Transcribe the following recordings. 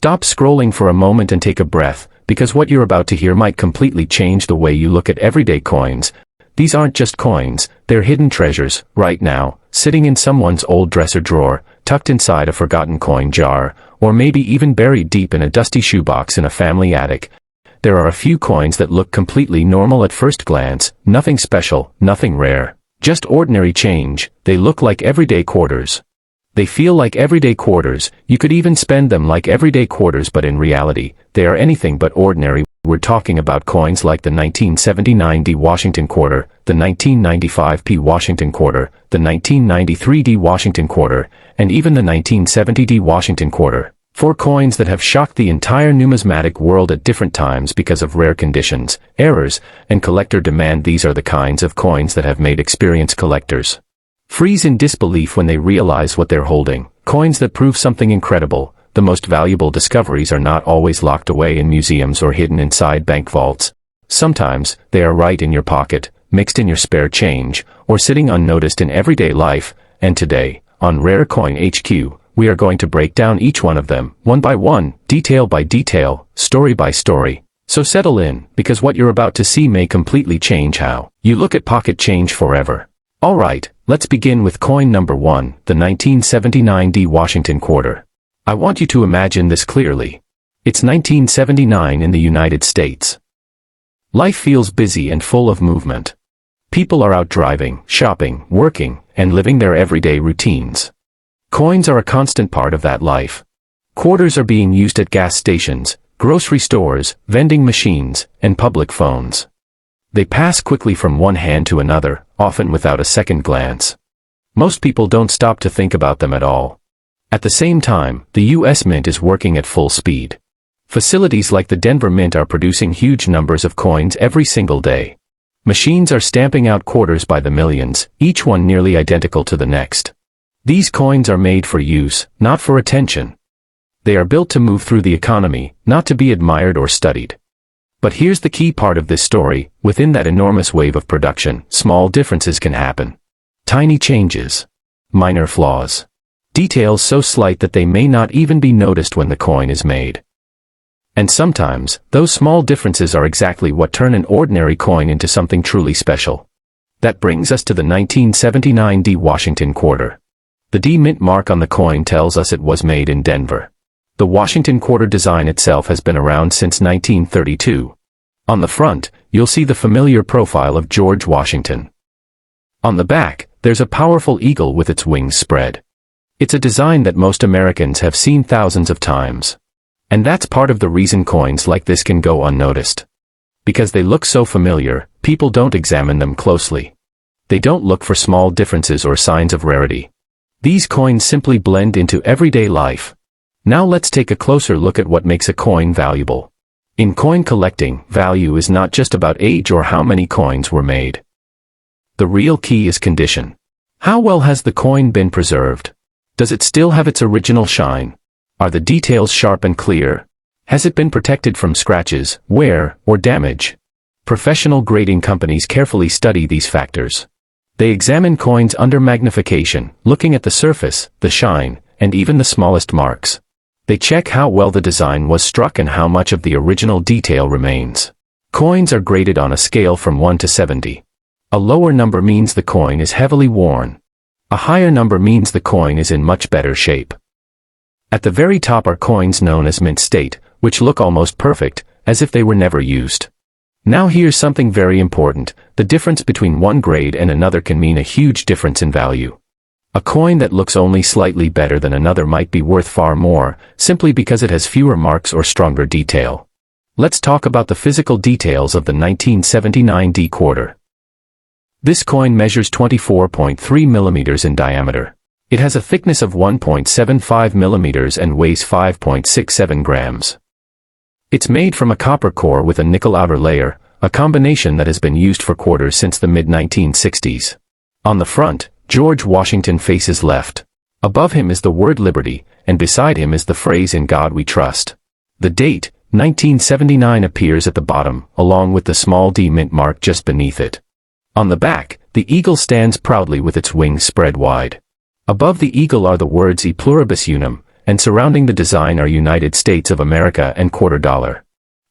Stop scrolling for a moment and take a breath, because what you're about to hear might completely change the way you look at everyday coins. These aren't just coins, they're hidden treasures, right now, sitting in someone's old dresser drawer, tucked inside a forgotten coin jar, or maybe even buried deep in a dusty shoebox in a family attic. There are a few coins that look completely normal at first glance, nothing special, nothing rare. Just ordinary change. They look like everyday quarters. They feel like everyday quarters. You could even spend them like everyday quarters, but in reality, they are anything but ordinary. We're talking about coins like the 1979 D Washington quarter, the 1995 P Washington quarter, the 1993 D Washington quarter, and even the 1970 D Washington quarter. 4 coins that have shocked the entire numismatic world at different times because of rare conditions, errors, and collector demand. These are the kinds of coins that have made experienced collectors freeze in disbelief when they realize what they're holding. Coins that prove something incredible. The most valuable discoveries are not always locked away in museums or hidden inside bank vaults. Sometimes, they are right in your pocket, mixed in your spare change, or sitting unnoticed in everyday life. And today, on Rare Coin HQ, we are going to break down each one of them, one by one, detail by detail, story by story. So settle in, because what you're about to see may completely change how you look at pocket change forever. Alright, let's begin with coin number 1, the 1979 D Washington quarter. I want you to imagine this clearly. It's 1979 in the United States. Life feels busy and full of movement. People are out driving, shopping, working, and living their everyday routines. Coins are a constant part of that life. Quarters are being used at gas stations, grocery stores, vending machines, and public phones. They pass quickly from one hand to another, often without a second glance. Most people don't stop to think about them at all. At the same time, the U.S. Mint is working at full speed. Facilities like the Denver Mint are producing huge numbers of coins every single day. Machines are stamping out quarters by the millions, each one nearly identical to the next. These coins are made for use, not for attention. They are built to move through the economy, not to be admired or studied. But here's the key part of this story. Within that enormous wave of production, small differences can happen. Tiny changes. Minor flaws. Details so slight that they may not even be noticed when the coin is made. And sometimes, those small differences are exactly what turn an ordinary coin into something truly special. That brings us to the 1979 D Washington quarter. The D Mint mark on the coin tells us it was made in Denver. The Washington quarter design itself has been around since 1932. On the front, you'll see the familiar profile of George Washington. On the back, there's a powerful eagle with its wings spread. It's a design that most Americans have seen thousands of times. And that's part of the reason coins like this can go unnoticed. Because they look so familiar, people don't examine them closely. They don't look for small differences or signs of rarity. These coins simply blend into everyday life. Now let's take a closer look at what makes a coin valuable. In coin collecting, value is not just about age or how many coins were made. The real key is condition. How well has the coin been preserved? Does it still have its original shine? Are the details sharp and clear? Has it been protected from scratches, wear, or damage? Professional grading companies carefully study these factors. They examine coins under magnification, looking at the surface, the shine, and even the smallest marks. They check how well the design was struck and how much of the original detail remains. Coins are graded on a scale from 1 to 70. A lower number means the coin is heavily worn. A higher number means the coin is in much better shape. At the very top are coins known as mint state, which look almost perfect, as if they were never used. Now here's something very important. The difference between one grade and another can mean a huge difference in value. A coin that looks only slightly better than another might be worth far more, simply because it has fewer marks or stronger detail. Let's talk about the physical details of the 1979 D quarter. This coin measures 24.3 millimeters in diameter. It has a thickness of 1.75 millimeters and weighs 5.67 grams. It's made from a copper core with a nickel outer layer, a combination that has been used for quarters since the mid-1960s. On the front, George Washington faces left. Above him is the word Liberty, and beside him is the phrase "In God We Trust." The date, 1979, appears at the bottom, along with the small D Mint mark just beneath it. On the back, the eagle stands proudly with its wings spread wide. Above the eagle are the words "E pluribus unum," and surrounding the design are United States of America and quarter dollar.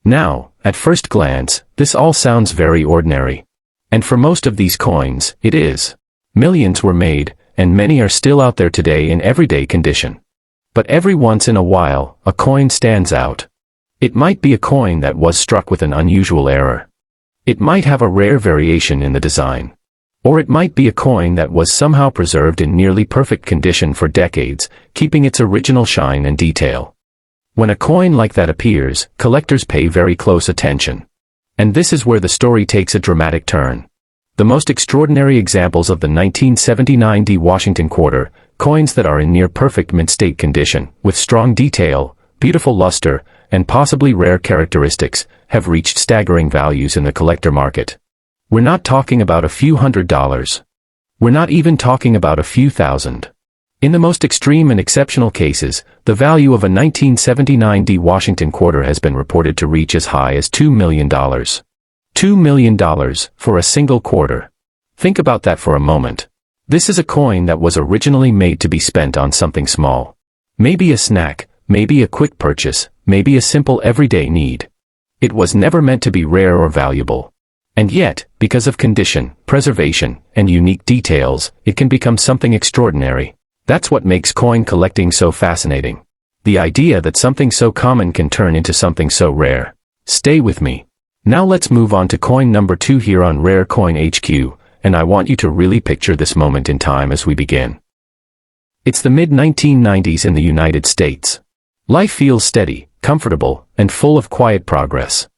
Now, at first glance, this all sounds very ordinary. And for most of these coins, it is. Millions were made, and many are still out there today in everyday condition. But every once in a while, a coin stands out. It might be a coin that was struck with an unusual error. It might have a rare variation in the design. Or it might be a coin that was somehow preserved in nearly perfect condition for decades, keeping its original shine and detail. When a coin like that appears, collectors pay very close attention. And this is where the story takes a dramatic turn. The most extraordinary examples of the 1979 D Washington quarter, coins that are in near perfect mint state condition, with strong detail, beautiful luster, and possibly rare characteristics, have reached staggering values in the collector market. We're not talking about a few $100s. We're not even talking about a few thousand. In the most extreme and exceptional cases, the value of a 1979 D Washington quarter has been reported to reach as high as $2 million. $2 million for a single quarter. Think about that for a moment. This is a coin that was originally made to be spent on something small. Maybe a snack, maybe a quick purchase, maybe a simple everyday need. It was never meant to be rare or valuable. And yet, because of condition, preservation, and unique details, it can become something extraordinary. That's what makes coin collecting so fascinating. The idea that something so common can turn into something so rare. Stay with me. Now let's move on to coin number 2 here on Rare Coin HQ, and I want you to really picture this moment in time as we begin. It's the mid-1990s in the United States. Life feels steady, comfortable, and full of quiet progress.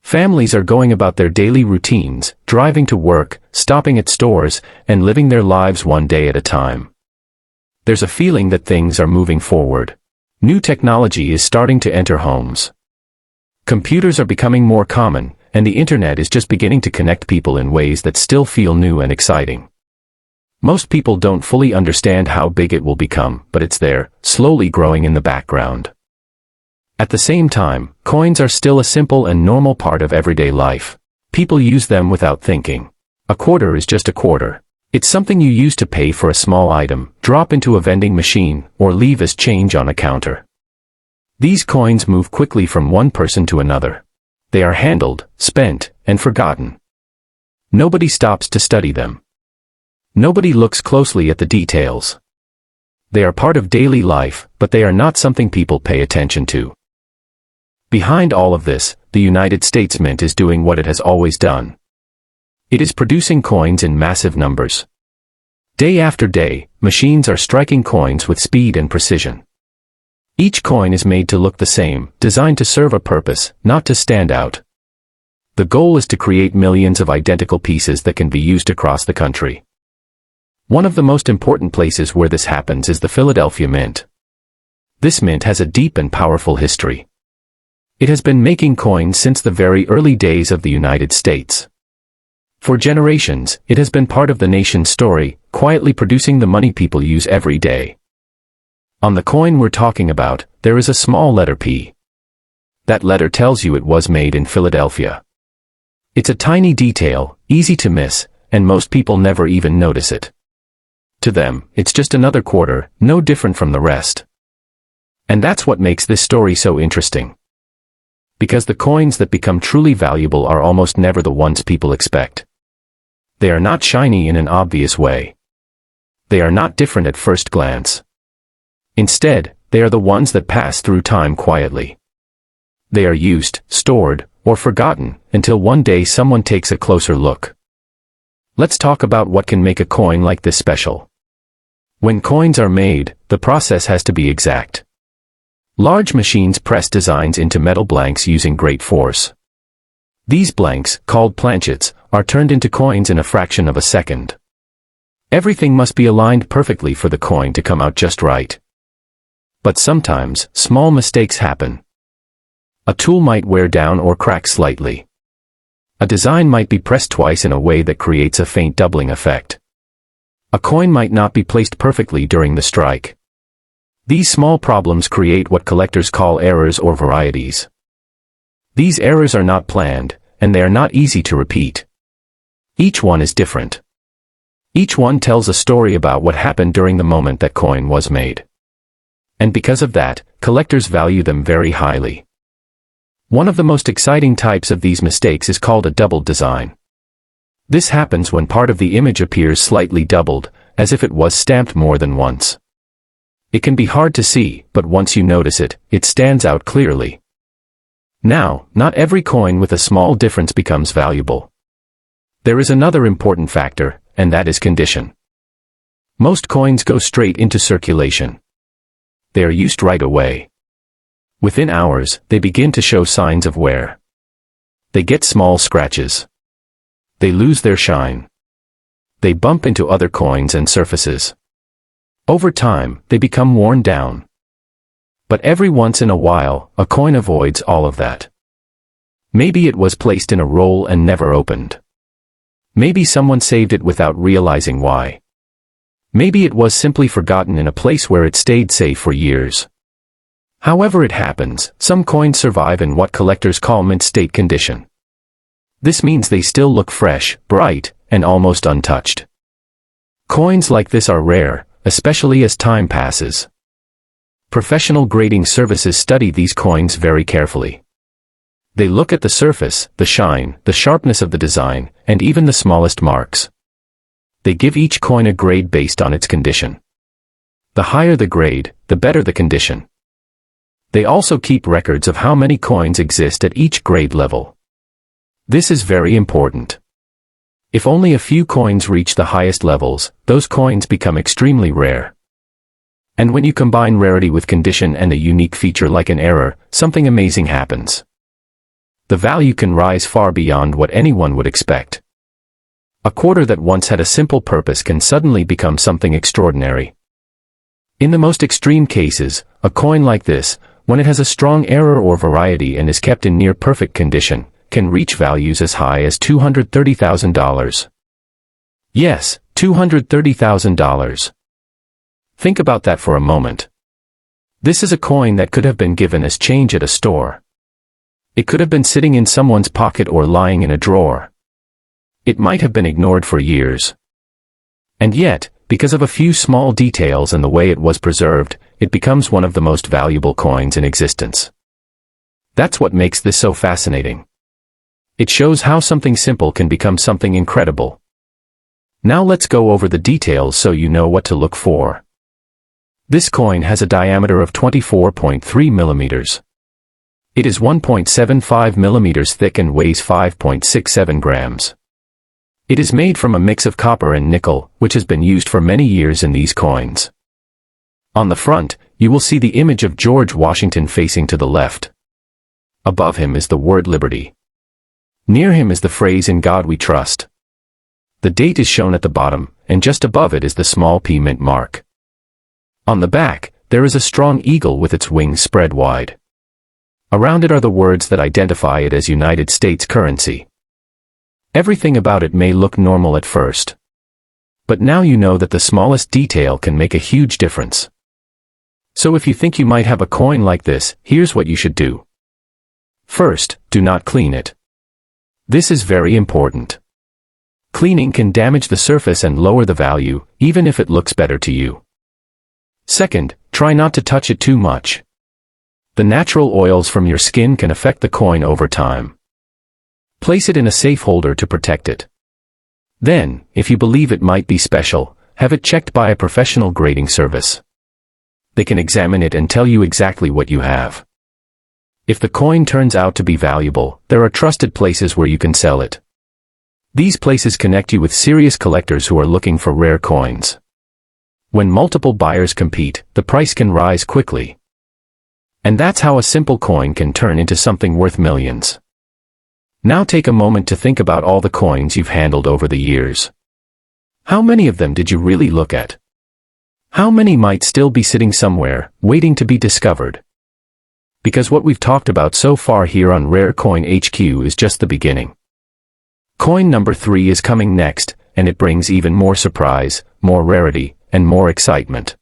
Families are going about their daily routines, driving to work, stopping at stores, and living their lives one day at a time. There's a feeling that things are moving forward. New technology is starting to enter homes. Computers are becoming more common, and the internet is just beginning to connect people in ways that still feel new and exciting. Most people don't fully understand how big it will become, but it's there, slowly growing in the background. At the same time, coins are still a simple and normal part of everyday life. People use them without thinking. A quarter is just a quarter. It's something you use to pay for a small item, drop into a vending machine, or leave as change on a counter. These coins move quickly from one person to another. They are handled, spent, and forgotten. Nobody stops to study them. Nobody looks closely at the details. They are part of daily life, but they are not something people pay attention to. Behind all of this, the United States Mint is doing what it has always done. It is producing coins in massive numbers. Day after day, machines are striking coins with speed and precision. Each coin is made to look the same, designed to serve a purpose, not to stand out. The goal is to create millions of identical pieces that can be used across the country. One of the most important places where this happens is the Philadelphia Mint. This mint has a deep and powerful history. It has been making coins since the very early days of the United States. For generations, it has been part of the nation's story, quietly producing the money people use every day. On the coin we're talking about, there is a small letter P. That letter tells you it was made in Philadelphia. It's a tiny detail, easy to miss, and most people never even notice it. To them, it's just another quarter, no different from the rest. And that's what makes this story so interesting. Because the coins that become truly valuable are almost never the ones people expect. They are not shiny in an obvious way. They are not different at first glance. Instead, they are the ones that pass through time quietly. They are used, stored, or forgotten, until one day someone takes a closer look. Let's talk about what can make a coin like this special. When coins are made, the process has to be exact. Large machines press designs into metal blanks using great force. These blanks, called planchets, are turned into coins in a fraction of a second. Everything must be aligned perfectly for the coin to come out just right. But sometimes, small mistakes happen. A tool might wear down or crack slightly. A design might be pressed twice in a way that creates a faint doubling effect. A coin might not be placed perfectly during the strike. These small problems create what collectors call errors or varieties. These errors are not planned, and they are not easy to repeat. Each one is different. Each one tells a story about what happened during the moment that coin was made. And because of that, collectors value them very highly. One of the most exciting types of these mistakes is called a doubled design. This happens when part of the image appears slightly doubled, as if it was stamped more than once. It can be hard to see, but once you notice it, it stands out clearly. Now, not every coin with a small difference becomes valuable. There is another important factor, and that is condition. Most coins go straight into circulation. They are used right away. Within hours, they begin to show signs of wear. They get small scratches. They lose their shine. They bump into other coins and surfaces. Over time, they become worn down. But every once in a while, a coin avoids all of that. Maybe it was placed in a roll and never opened. Maybe someone saved it without realizing why. Maybe it was simply forgotten in a place where it stayed safe for years. However it happens, some coins survive in what collectors call mint state condition. This means they still look fresh, bright, and almost untouched. Coins like this are rare, especially as time passes. Professional grading services study these coins very carefully. They look at the surface, the shine, the sharpness of the design, and even the smallest marks. They give each coin a grade based on its condition. The higher the grade, the better the condition. They also keep records of how many coins exist at each grade level. This is very important. If only a few coins reach the highest levels, those coins become extremely rare. And when you combine rarity with condition and a unique feature like an error, something amazing happens. The value can rise far beyond what anyone would expect. A quarter that once had a simple purpose can suddenly become something extraordinary. In the most extreme cases, a coin like this, when it has a strong error or variety and is kept in near perfect condition, can reach values as high as $230,000. Yes, $230,000. Think about that for a moment. This is a coin that could have been given as change at a store. It could have been sitting in someone's pocket or lying in a drawer. It might have been ignored for years. And yet, because of a few small details and the way it was preserved, it becomes one of the most valuable coins in existence. That's what makes this so fascinating. It shows how something simple can become something incredible. Now let's go over the details so you know what to look for. This coin has a diameter of 24.3 millimeters. It is 1.75 millimeters thick and weighs 5.67 grams. It is made from a mix of copper and nickel, which has been used for many years in these coins. On the front, you will see the image of George Washington facing to the left. Above him is the word Liberty. Near him is the phrase "In God We Trust." The date is shown at the bottom, and just above it is the small P mint mark. On the back, there is a strong eagle with its wings spread wide. Around it are the words that identify it as United States currency. Everything about it may look normal at first. But now you know that the smallest detail can make a huge difference. So if you think you might have a coin like this, here's what you should do. First, do not clean it. This is very important. Cleaning can damage the surface and lower the value, even if it looks better to you. Second, try not to touch it too much. The natural oils from your skin can affect the coin over time. Place it in a safe holder to protect it. Then, if you believe it might be special, have it checked by a professional grading service. They can examine it and tell you exactly what you have. If the coin turns out to be valuable, there are trusted places where you can sell it. These places connect you with serious collectors who are looking for rare coins. When multiple buyers compete, the price can rise quickly. And that's how a simple coin can turn into something worth millions. Now take a moment to think about all the coins you've handled over the years. How many of them did you really look at? How many might still be sitting somewhere, waiting to be discovered? Because what we've talked about so far here on Rare Coin HQ is just the beginning. Coin number 3 is coming next, and it brings even more surprise, more rarity, and more excitement.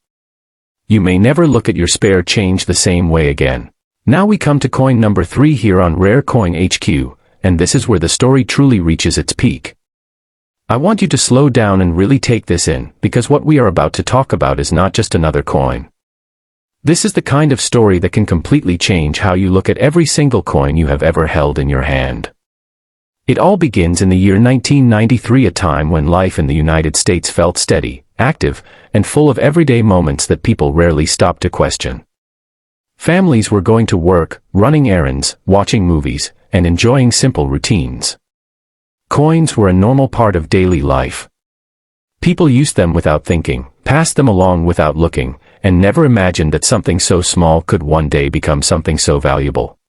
You may never look at your spare change the same way again. Now we come to coin number 3 here on Rare Coin HQ, and this is where the story truly reaches its peak. I want you to slow down and really take this in, because what we are about to talk about is not just another coin. This is the kind of story that can completely change how you look at every single coin you have ever held in your hand. It all begins in the year 1993, a time when life in the United States felt steady, active, and full of everyday moments that people rarely stopped to question. Families were going to work, running errands, watching movies, and enjoying simple routines. Coins were a normal part of daily life. People used them without thinking, passed them along without looking, and never imagined that something so small could one day become something so valuable.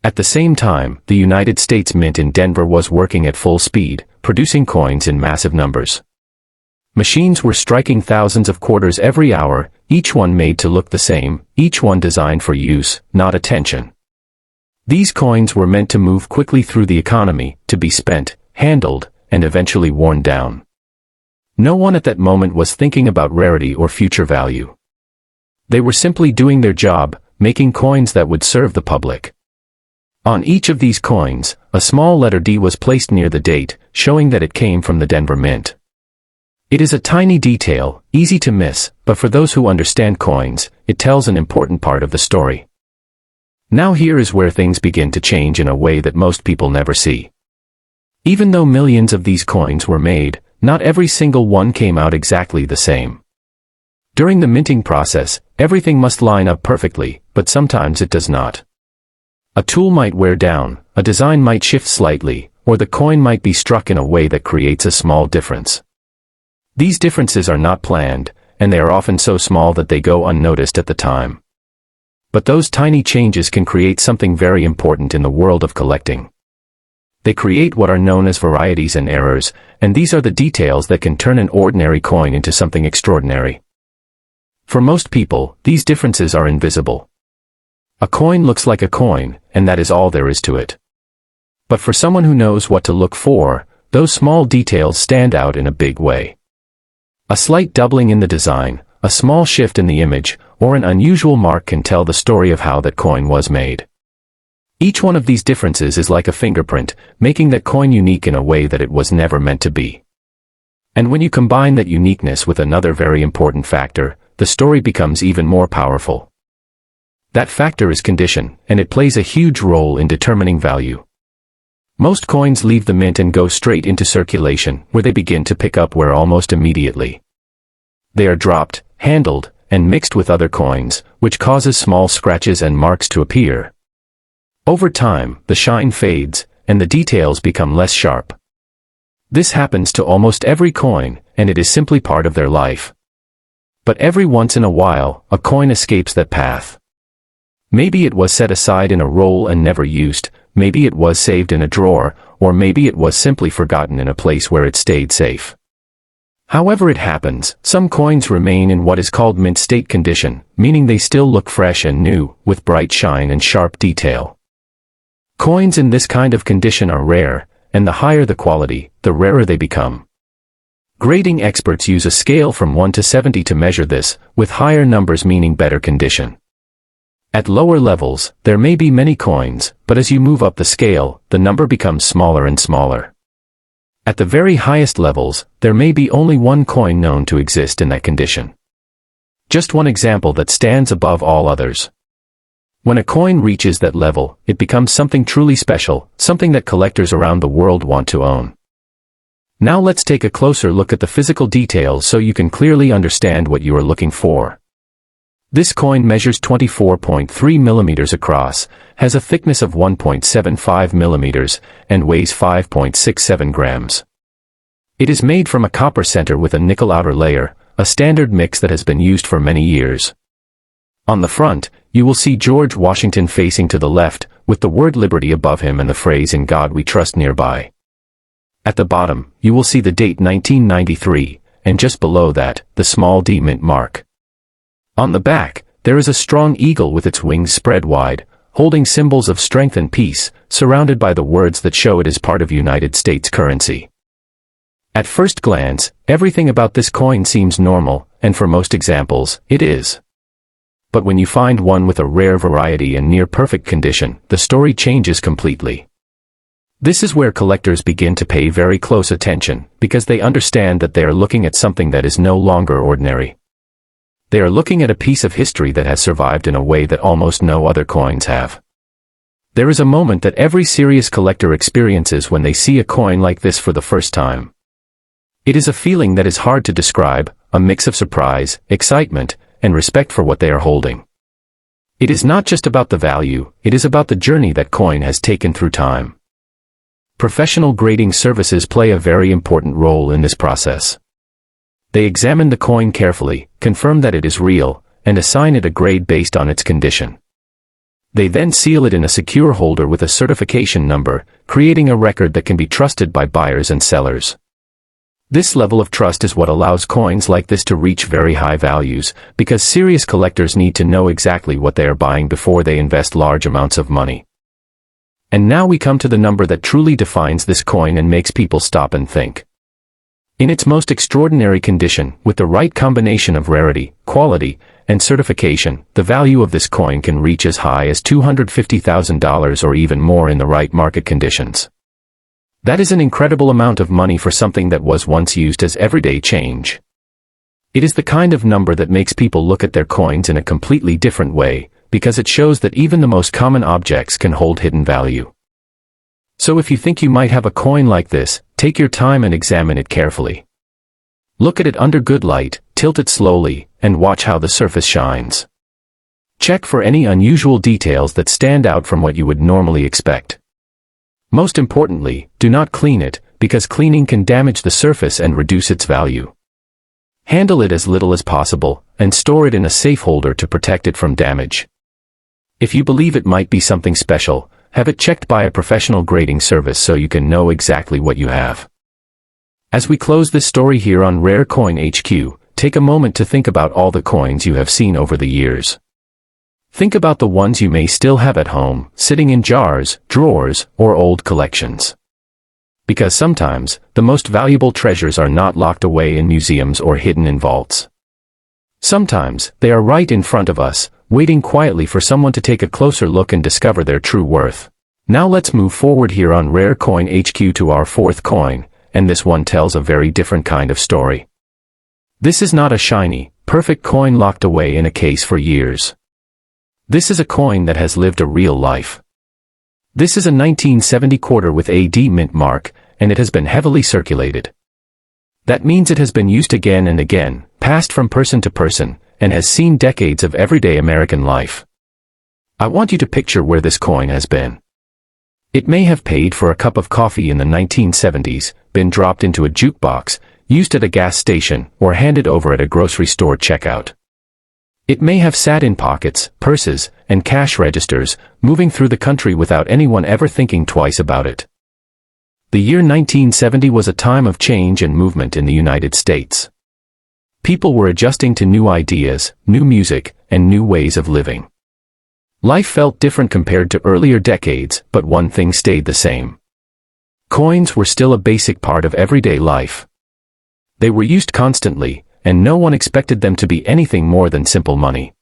At the same time, the United States Mint in Denver was working at full speed, producing coins in massive numbers. Machines were striking thousands of quarters every hour, each one made to look the same, each one designed for use, not attention. These coins were meant to move quickly through the economy, to be spent, handled, and eventually worn down. No one at that moment was thinking about rarity or future value. They were simply doing their job, making coins that would serve the public. On each of these coins, a small letter D was placed near the date, showing that it came from the Denver Mint. It is a tiny detail, easy to miss, but for those who understand coins, it tells an important part of the story. Now here is where things begin to change in a way that most people never see. Even though millions of these coins were made, not every single one came out exactly the same. During the minting process, everything must line up perfectly, but sometimes it does not. A tool might wear down, a design might shift slightly, or the coin might be struck in a way that creates a small difference. These differences are not planned, and they are often so small that they go unnoticed at the time. But those tiny changes can create something very important in the world of collecting. They create what are known as varieties and errors, and these are the details that can turn an ordinary coin into something extraordinary. For most people, these differences are invisible. A coin looks like a coin, and that is all there is to it. But for someone who knows what to look for, those small details stand out in a big way. A slight doubling in the design, a small shift in the image, or an unusual mark can tell the story of how that coin was made. Each one of these differences is like a fingerprint, making that coin unique in a way that it was never meant to be. And when you combine that uniqueness with another very important factor, the story becomes even more powerful. That factor is condition, and it plays a huge role in determining value. Most coins leave the mint and go straight into circulation, where they begin to pick up wear almost immediately. They are dropped, handled, and mixed with other coins, which causes small scratches and marks to appear. Over time, the shine fades, and the details become less sharp. This happens to almost every coin, and it is simply part of their life. But every once in a while, a coin escapes that path. Maybe it was set aside in a roll and never used, maybe it was saved in a drawer, or maybe it was simply forgotten in a place where it stayed safe. However it happens, some coins remain in what is called mint state condition, meaning they still look fresh and new, with bright shine and sharp detail. Coins in this kind of condition are rare, and the higher the quality, the rarer they become. Grading experts use a scale from 1 to 70 to measure this, with higher numbers meaning better condition. At lower levels, there may be many coins, but as you move up the scale, the number becomes smaller and smaller. At the very highest levels, there may be only one coin known to exist in that condition. Just one example that stands above all others. When a coin reaches that level, it becomes something truly special, something that collectors around the world want to own. Now let's take a closer look at the physical details so you can clearly understand what you are looking for. This coin measures 24.3 millimeters across, has a thickness of 1.75 millimeters, and weighs 5.67 grams. It is made from a copper center with a nickel outer layer, a standard mix that has been used for many years. On the front, you will see George Washington facing to the left, with the word Liberty above him and the phrase "In God We Trust" nearby. At the bottom, you will see the date 1993, and just below that, the small D mint mark. On the back, there is a strong eagle with its wings spread wide, holding symbols of strength and peace, surrounded by the words that show it is part of United States currency. At first glance, everything about this coin seems normal, and for most examples, it is. But when you find one with a rare variety and near-perfect condition, the story changes completely. This is where collectors begin to pay very close attention, because they understand that they are looking at something that is no longer ordinary. They are looking at a piece of history that has survived in a way that almost no other coins have. There is a moment that every serious collector experiences when they see a coin like this for the first time. It is a feeling that is hard to describe, a mix of surprise, excitement, and respect for what they are holding. It is not just about the value, it is about the journey that coin has taken through time. Professional grading services play a very important role in this process. They examine the coin carefully, confirm that it is real, and assign it a grade based on its condition. They then seal it in a secure holder with a certification number, creating a record that can be trusted by buyers and sellers. This level of trust is what allows coins like this to reach very high values, because serious collectors need to know exactly what they are buying before they invest large amounts of money. And now we come to the number that truly defines this coin and makes people stop and think. In its most extraordinary condition, with the right combination of rarity, quality, and certification, the value of this coin can reach as high as $250,000 or even more in the right market conditions. That is an incredible amount of money for something that was once used as everyday change. It is the kind of number that makes people look at their coins in a completely different way, because it shows that even the most common objects can hold hidden value. So if you think you might have a coin like this, take your time and examine it carefully. Look at it under good light, tilt it slowly, and watch how the surface shines. Check for any unusual details that stand out from what you would normally expect. Most importantly, do not clean it, because cleaning can damage the surface and reduce its value. Handle it as little as possible, and store it in a safe holder to protect it from damage. If you believe it might be something special, have it checked by a professional grading service so you can know exactly what you have. As we close this story here on Rare Coin HQ, take a moment to think about all the coins you have seen over the years. Think about the ones you may still have at home, sitting in jars, drawers, or old collections. Because sometimes, the most valuable treasures are not locked away in museums or hidden in vaults. Sometimes, they are right in front of us, waiting quietly for someone to take a closer look and discover their true worth. Now let's move forward here on Rare Coin HQ to our fourth coin, and this one tells a very different kind of story. This is not a shiny, perfect coin locked away in a case for years. This is a coin that has lived a real life. This is a 1970 quarter with AD mint mark, and it has been heavily circulated. That means it has been used again and again, passed from person to person, and has seen decades of everyday American life. I want you to picture where this coin has been. It may have paid for a cup of coffee in the 1970s, been dropped into a jukebox, used at a gas station, or handed over at a grocery store checkout. It may have sat in pockets, purses, and cash registers, moving through the country without anyone ever thinking twice about it. The year 1970 was a time of change and movement in the United States. People were adjusting to new ideas, new music, and new ways of living. Life felt different compared to earlier decades, but one thing stayed the same. Coins were still a basic part of everyday life. They were used constantly, and no one expected them to be anything more than simple money.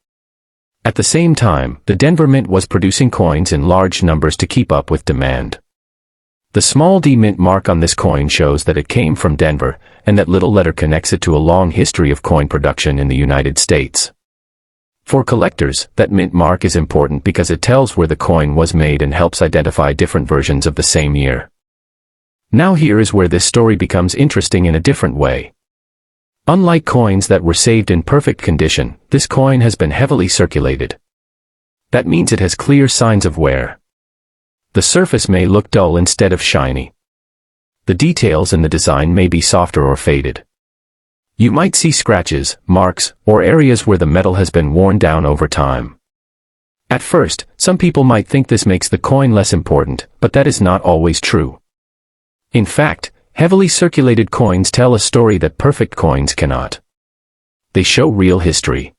At the same time, the Denver Mint was producing coins in large numbers to keep up with demand. The small D mint mark on this coin shows that it came from Denver, and that little letter connects it to a long history of coin production in the United States. For collectors, that mint mark is important because it tells where the coin was made and helps identify different versions of the same year. Now here is where this story becomes interesting in a different way. Unlike coins that were saved in perfect condition, this coin has been heavily circulated. That means it has clear signs of wear. The surface may look dull instead of shiny. The details in the design may be softer or faded. You might see scratches, marks, or areas where the metal has been worn down over time. At first, some people might think this makes the coin less important, but that is not always true. In fact, heavily circulated coins tell a story that perfect coins cannot. They show real history.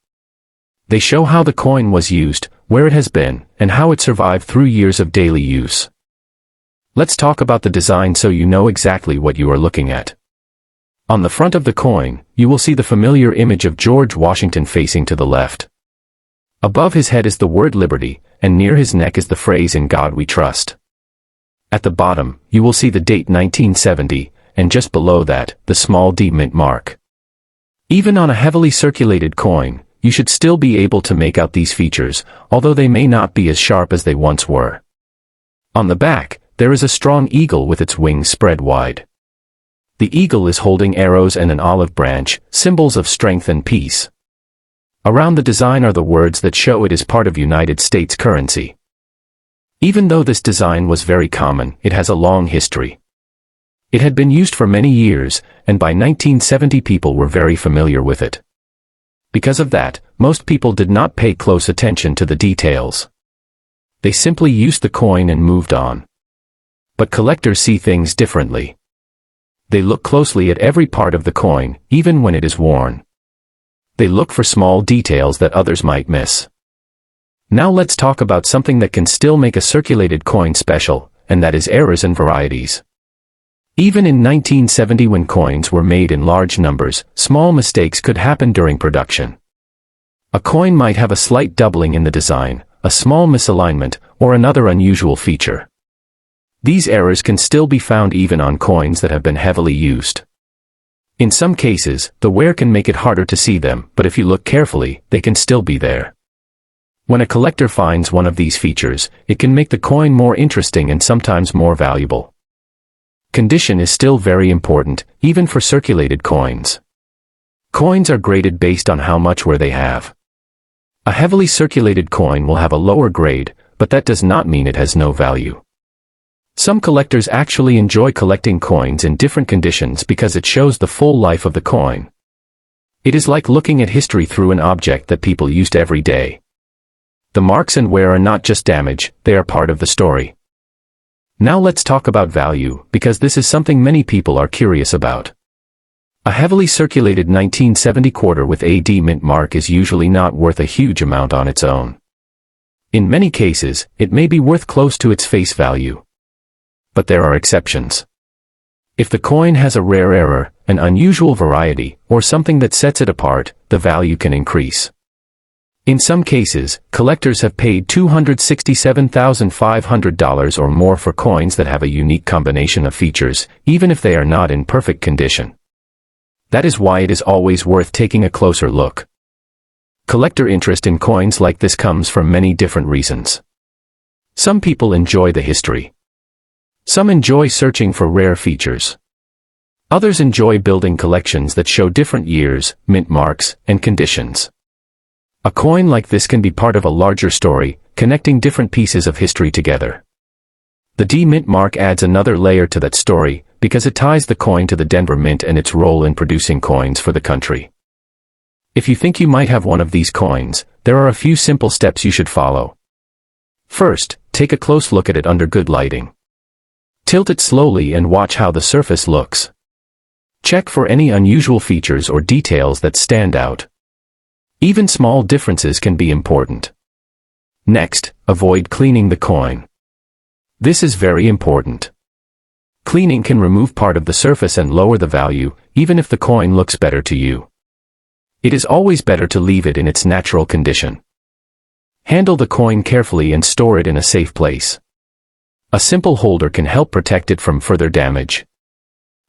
They show how the coin was used, where it has been, and how it survived through years of daily use. Let's talk about the design so you know exactly what you are looking at. On the front of the coin, you will see the familiar image of George Washington facing to the left. Above his head is the word liberty, and near his neck is the phrase "In God We Trust." At the bottom, you will see the date 1970, and just below that, the small D mint mark. Even on a heavily circulated coin, you should still be able to make out these features, although they may not be as sharp as they once were. On the back, there is a strong eagle with its wings spread wide. The eagle is holding arrows and an olive branch, symbols of strength and peace. Around the design are the words that show it is part of United States currency. Even though this design was very common, it has a long history. It had been used for many years, and by 1970 people were very familiar with it. Because of that, most people did not pay close attention to the details. They simply used the coin and moved on. But collectors see things differently. They look closely at every part of the coin, even when it is worn. They look for small details that others might miss. Now let's talk about something that can still make a circulated coin special, and that is errors and varieties. Even in 1970, when coins were made in large numbers, small mistakes could happen during production. A coin might have a slight doubling in the design, a small misalignment, or another unusual feature. These errors can still be found even on coins that have been heavily used. In some cases, the wear can make it harder to see them, but if you look carefully, they can still be there. When a collector finds one of these features, it can make the coin more interesting and sometimes more valuable. Condition is still very important, even for circulated coins. Coins are graded based on how much wear they have. A heavily circulated coin will have a lower grade, but that does not mean it has no value. Some collectors actually enjoy collecting coins in different conditions because it shows the full life of the coin. It is like looking at history through an object that people used every day. The marks and wear are not just damage, they are part of the story. Now let's talk about value, because this is something many people are curious about. A heavily circulated 1970 quarter with AD mint mark is usually not worth a huge amount on its own. In many cases, it may be worth close to its face value. But there are exceptions. If the coin has a rare error, an unusual variety, or something that sets it apart, the value can increase. In some cases, collectors have paid $267,500 or more for coins that have a unique combination of features, even if they are not in perfect condition. That is why it is always worth taking a closer look. Collector interest in coins like this comes from many different reasons. Some people enjoy the history. Some enjoy searching for rare features. Others enjoy building collections that show different years, mint marks, and conditions. A coin like this can be part of a larger story, connecting different pieces of history together. The D Mint mark adds another layer to that story, because it ties the coin to the Denver Mint and its role in producing coins for the country. If you think you might have one of these coins, there are a few simple steps you should follow. First, take a close look at it under good lighting. Tilt it slowly and watch how the surface looks. Check for any unusual features or details that stand out. Even small differences can be important. Next, avoid cleaning the coin. This is very important. Cleaning can remove part of the surface and lower the value, even if the coin looks better to you. It is always better to leave it in its natural condition. Handle the coin carefully and store it in a safe place. A simple holder can help protect it from further damage.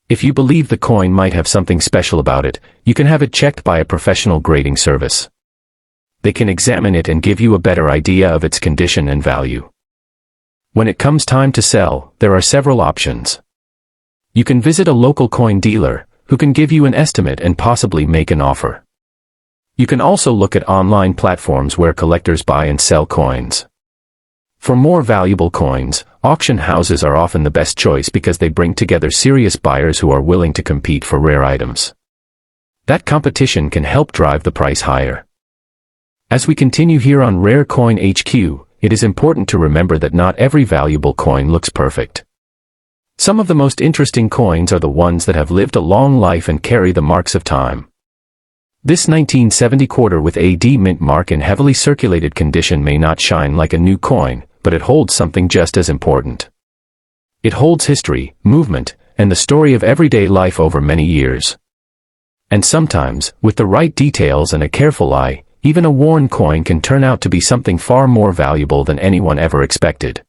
If you believe the coin might have something special about it, you can have it checked by a professional grading service. They can examine it and give you a better idea of its condition and value. When it comes time to sell, there are several options. You can visit a local coin dealer, who can give you an estimate and possibly make an offer. You can also look at online platforms where collectors buy and sell coins. For more valuable coins, auction houses are often the best choice because they bring together serious buyers who are willing to compete for rare items. That competition can help drive the price higher. As we continue here on Rare Coin HQ, it is important to remember that not every valuable coin looks perfect. Some of the most interesting coins are the ones that have lived a long life and carry the marks of time. This 1970 quarter with AD mint mark in heavily circulated condition may not shine like a new coin, but it holds something just as important. It holds history, movement, and the story of everyday life over many years. And sometimes, with the right details and a careful eye, even a worn coin can turn out to be something far more valuable than anyone ever expected.